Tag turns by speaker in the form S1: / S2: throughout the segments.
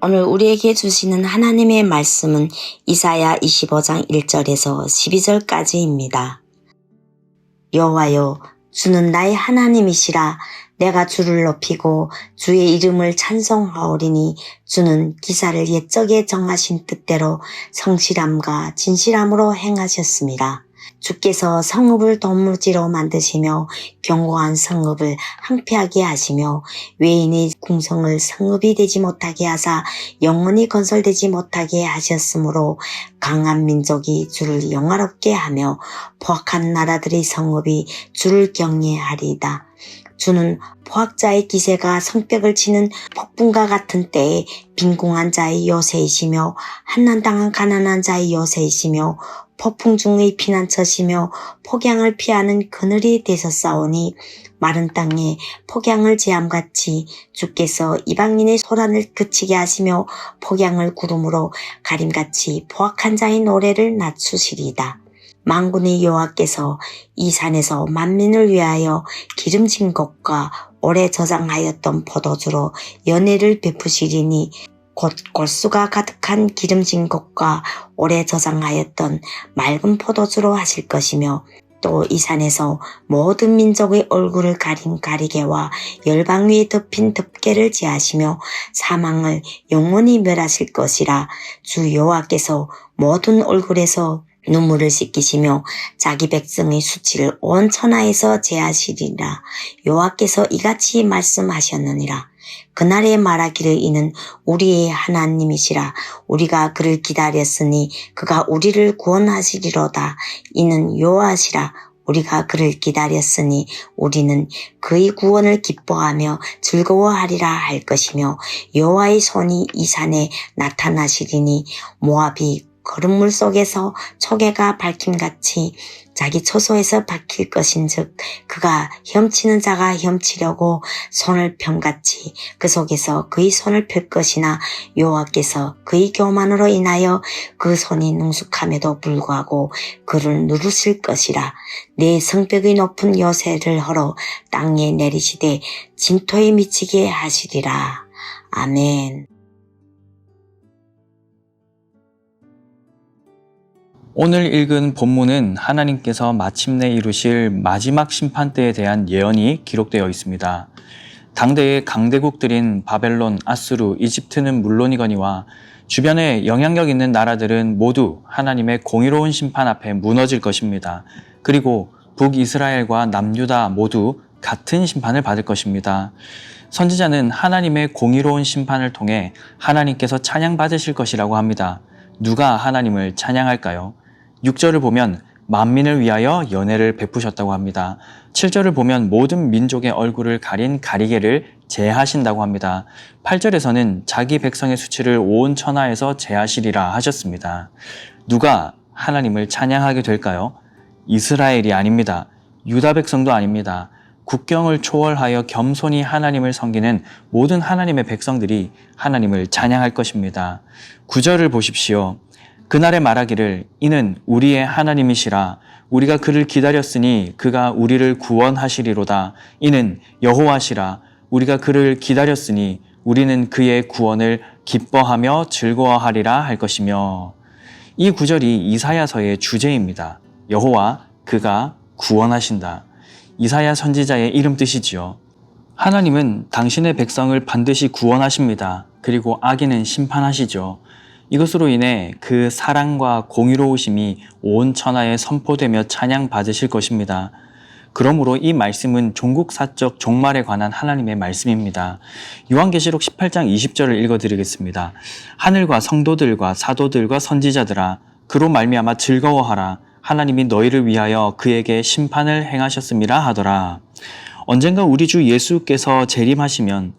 S1: 오늘 우리에게 주시는 하나님의 말씀은 이사야 25장 1절에서 12절까지입니다. 여호와여, 주는 나의 하나님이시라. 내가 주를 높이고 주의 이름을 찬송하오리니 주는 기사를 옛적에 정하신 뜻대로 성실함과 진실함으로 행하셨습니다. 주께서 성읍을 도무지로 만드시며 견고한 성읍을 항폐하게 하시며 외인의 궁성을 성읍이 되지 못하게 하사 영원히 건설되지 못하게 하셨으므로 강한 민족이 주를 영화롭게 하며 포악한 나라들의 성읍이 주를 경외하리이다. 주는 포악자의 기세가 성벽을 치는 폭풍과 같은 때에 빈궁한 자의 요새이시며 한난당한 가난한 자의 요새이시며 폭풍 중의 피난처시며 폭양을 피하는 그늘이 되셨사오니 마른 땅에 폭양을 제함같이 주께서 이방인의 소란을 그치게 하시며 폭양을 구름으로 가림같이 포악한 자의 노래를 낮추시리이다. 만군의 여호와께서 이 산에서 만민을 위하여 기름진 것과 오래 저장하였던 포도주로 연회를 베푸시리니 곧 골수가 가득한 기름진 것과 오래 저장하였던 맑은 포도주로 하실 것이며 또 이 산에서 모든 민족의 얼굴을 가린 가리개와 열방 위에 덮인 덮개를 제하시며 사망을 영원히 멸하실 것이라. 주 여호와께서 모든 얼굴에서 눈물을 씻기시며 자기 백성의 수치를 온 천하에서 제하시리라. 여호와께서 이같이 말씀하셨느니라. 그날에 말하기를 이는 우리의 하나님이시라. 우리가 그를 기다렸으니 그가 우리를 구원하시리로다. 이는 여호와시라. 우리가 그를 기다렸으니 우리는 그의 구원을 기뻐하며 즐거워하리라 할 것이며 여호와의 손이 이 산에 나타나시리니 모압이 거름물 속에서 초계가 밝힘같이 자기 처소에서 박힐 것인즉 그가 헤엄치는 자가 헤엄치려고 손을 펴같이 그 속에서 그의 손을 펼 것이나 여호와께서 그의 교만으로 인하여 그 손이 능숙함에도 불구하고 그를 누르실 것이라. 내 성벽의 높은 요새를 헐어 땅에 내리시되 진토에 미치게 하시리라. 아멘.
S2: 오늘 읽은 본문은 하나님께서 마침내 이루실 마지막 심판때에 대한 예언이 기록되어 있습니다. 당대의 강대국들인 바벨론, 아수르, 이집트는 물론이거니와 주변에 영향력 있는 나라들은 모두 하나님의 공의로운 심판 앞에 무너질 것입니다. 그리고 북이스라엘과 남유다 모두 같은 심판을 받을 것입니다. 선지자는 하나님의 공의로운 심판을 통해 하나님께서 찬양받으실 것이라고 합니다. 누가 하나님을 찬양할까요? 6절을 보면 만민을 위하여 연회를 베푸셨다고 합니다. 7절을 보면 모든 민족의 얼굴을 가린 가리개를 제하신다고 합니다. 8절에서는 자기 백성의 수치를 온 천하에서 제하시리라 하셨습니다. 누가 하나님을 찬양하게 될까요? 이스라엘이 아닙니다. 유다 백성도 아닙니다. 국경을 초월하여 겸손히 하나님을 섬기는 모든 하나님의 백성들이 하나님을 찬양할 것입니다. 9절을 보십시오. 그날에 말하기를 이는 우리의 하나님이시라. 우리가 그를 기다렸으니 그가 우리를 구원하시리로다. 이는 여호와시라. 우리가 그를 기다렸으니 우리는 그의 구원을 기뻐하며 즐거워하리라 할 것이며. 이 구절이 이사야서의 주제입니다. 여호와, 그가 구원하신다. 이사야 선지자의 이름 뜻이지요. 하나님은 당신의 백성을 반드시 구원하십니다. 그리고 악인은 심판하시죠. 이것으로 인해 그 사랑과 공의로우심이 온 천하에 선포되며 찬양받으실 것입니다. 그러므로 이 말씀은 종국사적 종말에 관한 하나님의 말씀입니다. 요한계시록 18장 20절을 읽어드리겠습니다. 하늘과 성도들과 사도들과 선지자들아, 그로 말미암아 즐거워하라. 하나님이 너희를 위하여 그에게 심판을 행하셨음이라 하더라. 언젠가 우리 주 예수께서 재림하시면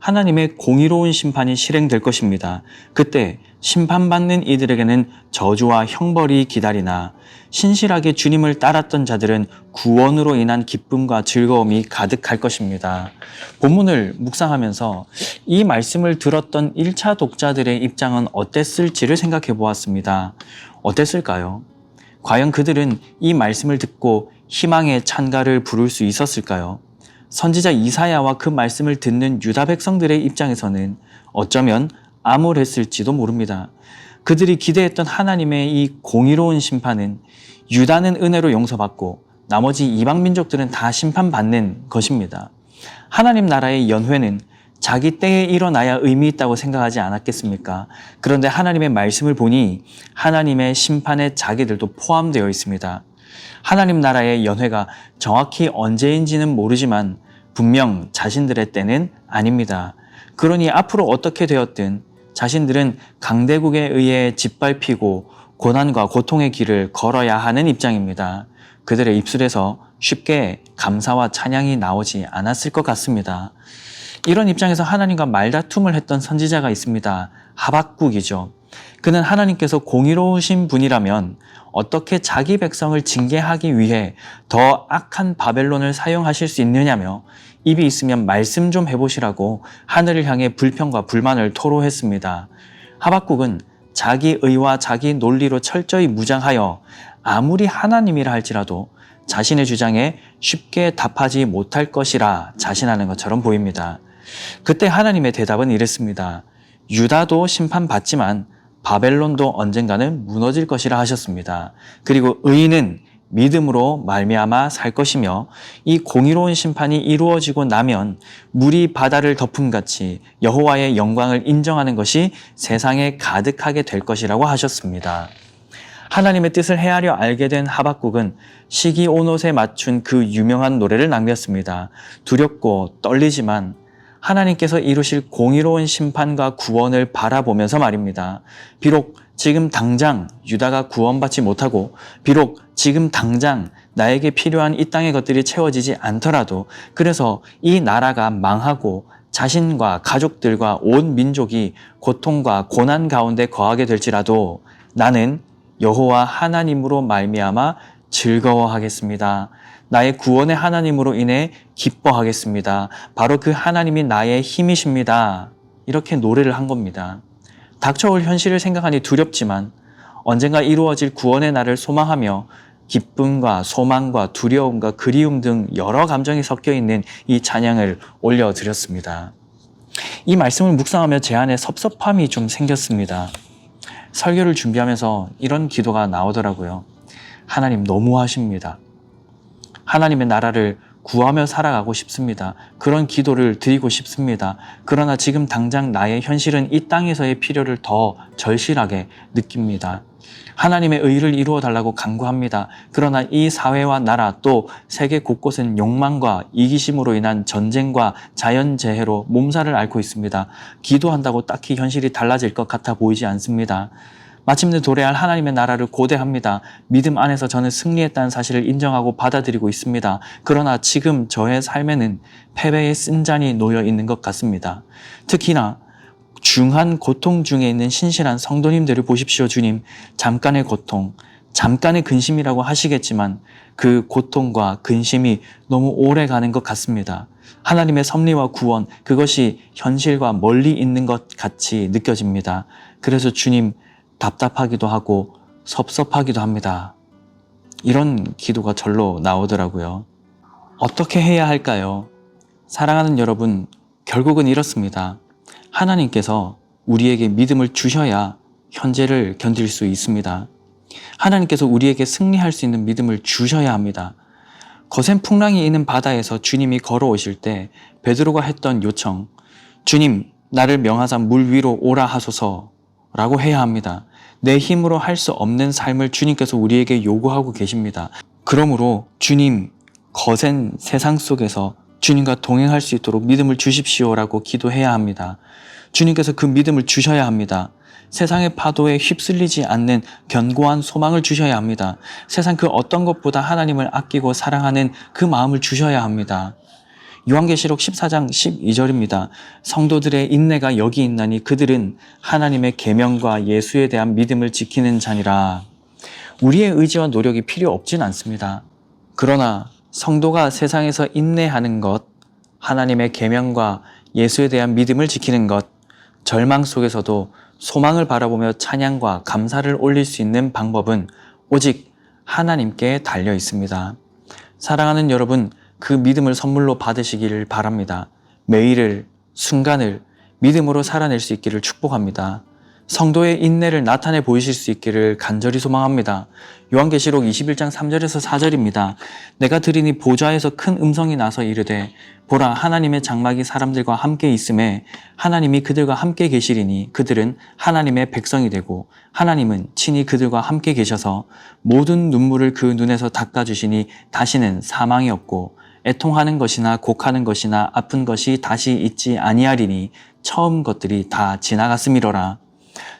S2: 하나님의 공의로운 심판이 실행될 것입니다. 그때 심판받는 이들에게는 저주와 형벌이 기다리나 신실하게 주님을 따랐던 자들은 구원으로 인한 기쁨과 즐거움이 가득할 것입니다. 본문을 묵상하면서 이 말씀을 들었던 1차 독자들의 입장은 어땠을지를 생각해 보았습니다. 어땠을까요? 과연 그들은 이 말씀을 듣고 희망의 찬가를 부를 수 있었을까요? 선지자 이사야와 그 말씀을 듣는 유다 백성들의 입장에서는 어쩌면 암울했을지도 모릅니다. 그들이 기대했던 하나님의 이 공의로운 심판은 유다는 은혜로 용서받고 나머지 이방 민족들은 다 심판받는 것입니다. 하나님 나라의 연회는 자기 때에 일어나야 의미 있다고 생각하지 않았겠습니까? 그런데 하나님의 말씀을 보니 하나님의 심판에 자기들도 포함되어 있습니다. 하나님 나라의 연회가 정확히 언제인지는 모르지만 분명 자신들의 때는 아닙니다. 그러니 앞으로 어떻게 되었든 자신들은 강대국에 의해 짓밟히고 고난과 고통의 길을 걸어야 하는 입장입니다. 그들의 입술에서 쉽게 감사와 찬양이 나오지 않았을 것 같습니다. 이런 입장에서 하나님과 말다툼을 했던 선지자가 있습니다. 하박국이죠. 그는 하나님께서 공의로우신 분이라면 어떻게 자기 백성을 징계하기 위해 더 악한 바벨론을 사용하실 수 있느냐며 입이 있으면 말씀 좀 해보시라고 하늘을 향해 불평과 불만을 토로했습니다. 하박국은 자기 의와 자기 논리로 철저히 무장하여 아무리 하나님이라 할지라도 자신의 주장에 쉽게 답하지 못할 것이라 자신하는 것처럼 보입니다. 그때 하나님의 대답은 이랬습니다. 유다도 심판받지만 바벨론도 언젠가는 무너질 것이라 하셨습니다. 그리고 의인은 믿음으로 말미암아 살 것이며 이 공의로운 심판이 이루어지고 나면 물이 바다를 덮음같이 여호와의 영광을 인정하는 것이 세상에 가득하게 될 것이라고 하셨습니다. 하나님의 뜻을 헤아려 알게 된 하박국은 시기온옷에 맞춘 그 유명한 노래를 남겼습니다. 두렵고 떨리지만 하나님께서 이루실 공의로운 심판과 구원을 바라보면서 말입니다. 비록 지금 당장 유다가 구원받지 못하고 비록 지금 당장 나에게 필요한 이 땅의 것들이 채워지지 않더라도 그래서 이 나라가 망하고 자신과 가족들과 온 민족이 고통과 고난 가운데 거하게 될지라도 나는 여호와 하나님으로 말미암아 즐거워하겠습니다. 나의 구원의 하나님으로 인해 기뻐하겠습니다. 바로 그 하나님이 나의 힘이십니다. 이렇게 노래를 한 겁니다. 닥쳐올 현실을 생각하니 두렵지만 언젠가 이루어질 구원의 날을 소망하며 기쁨과 소망과 두려움과 그리움 등 여러 감정이 섞여 있는 이 찬양을 올려드렸습니다. 이 말씀을 묵상하며 제 안에 섭섭함이 좀 생겼습니다. 설교를 준비하면서 이런 기도가 나오더라고요. 하나님 너무하십니다. 하나님의 나라를 구하며 살아가고 싶습니다. 그런 기도를 드리고 싶습니다. 그러나 지금 당장 나의 현실은 이 땅에서의 필요를 더 절실하게 느낍니다. 하나님의 의를 이루어 달라고 간구합니다. 그러나 이 사회와 나라 또 세계 곳곳은 욕망과 이기심으로 인한 전쟁과 자연재해로 몸살을 앓고 있습니다. 기도한다고 딱히 현실이 달라질 것 같아 보이지 않습니다. 마침내 도래할 하나님의 나라를 고대합니다. 믿음 안에서 저는 승리했다는 사실을 인정하고 받아들이고 있습니다. 그러나 지금 저의 삶에는 패배의 쓴잔이 놓여 있는 것 같습니다. 특히나 중한 고통 중에 있는 신실한 성도님들을 보십시오. 주님, 잠깐의 고통, 잠깐의 근심이라고 하시겠지만 그 고통과 근심이 너무 오래 가는 것 같습니다. 하나님의 섭리와 구원, 그것이 현실과 멀리 있는 것 같이 느껴집니다. 그래서 주님, 답답하기도 하고 섭섭하기도 합니다. 이런 기도가 절로 나오더라고요. 어떻게 해야 할까요? 사랑하는 여러분, 결국은 이렇습니다. 하나님께서 우리에게 믿음을 주셔야 현재를 견딜 수 있습니다. 하나님께서 우리에게 승리할 수 있는 믿음을 주셔야 합니다. 거센 풍랑이 있는 바다에서 주님이 걸어오실 때 베드로가 했던 요청, 주님, 나를 명하사 물 위로 오라 하소서 라고 해야 합니다. 내 힘으로 할 수 없는 삶을 주님께서 우리에게 요구하고 계십니다. 그러므로 주님, 거센 세상 속에서 주님과 동행할 수 있도록 믿음을 주십시오라고 기도해야 합니다. 주님께서 그 믿음을 주셔야 합니다. 세상의 파도에 휩쓸리지 않는 견고한 소망을 주셔야 합니다. 세상 그 어떤 것보다 하나님을 아끼고 사랑하는 그 마음을 주셔야 합니다. 요한계시록 14장 12절입니다. 성도들의 인내가 여기 있나니 그들은 하나님의 계명과 예수에 대한 믿음을 지키는 자니라. 우리의 의지와 노력이 필요 없진 않습니다. 그러나 성도가 세상에서 인내하는 것, 하나님의 계명과 예수에 대한 믿음을 지키는 것, 절망 속에서도 소망을 바라보며 찬양과 감사를 올릴 수 있는 방법은 오직 하나님께 달려 있습니다. 사랑하는 여러분, 그 믿음을 선물로 받으시기를 바랍니다. 매일을, 순간을 믿음으로 살아낼 수 있기를 축복합니다. 성도의 인내를 나타내 보이실 수 있기를 간절히 소망합니다. 요한계시록 21장 3절에서 4절입니다. 내가 들으니 보좌에서 큰 음성이 나서 이르되 보라 하나님의 장막이 사람들과 함께 있음에 하나님이 그들과 함께 계시리니 그들은 하나님의 백성이 되고 하나님은 친히 그들과 함께 계셔서 모든 눈물을 그 눈에서 닦아주시니 다시는 사망이 없고 애통하는 것이나 곡하는 것이나 아픈 것이 다시 있지 아니하리니 처음 것들이 다 지나갔음이로라.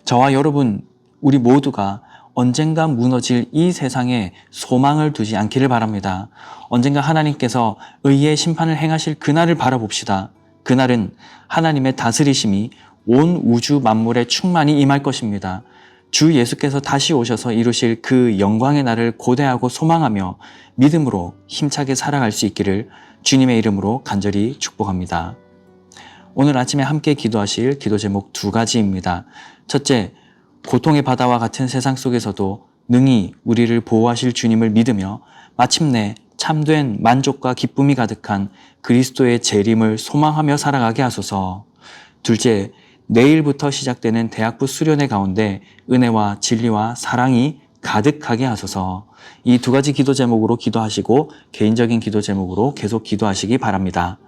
S2: 저와 여러분, 우리 모두가 언젠가 무너질 이 세상에 소망을 두지 않기를 바랍니다. 언젠가 하나님께서 의의 심판을 행하실 그날을 바라봅시다. 그날은 하나님의 다스리심이 온 우주 만물에 충만히 임할 것입니다. 주 예수께서 다시 오셔서 이루실 그 영광의 날을 고대하고 소망하며 믿음으로 힘차게 살아갈 수 있기를 주님의 이름으로 간절히 축복합니다. 오늘 아침에 함께 기도하실 기도 제목 2가지입니다. 첫째, 고통의 바다와 같은 세상 속에서도 능히 우리를 보호하실 주님을 믿으며 마침내 참된 만족과 기쁨이 가득한 그리스도의 재림을 소망하며 살아가게 하소서. 둘째, 내일부터 시작되는 대학부 수련회 가운데 은혜와 진리와 사랑이 가득하게 하소서. 이 2가지 기도 제목으로 기도하시고 개인적인 기도 제목으로 계속 기도하시기 바랍니다.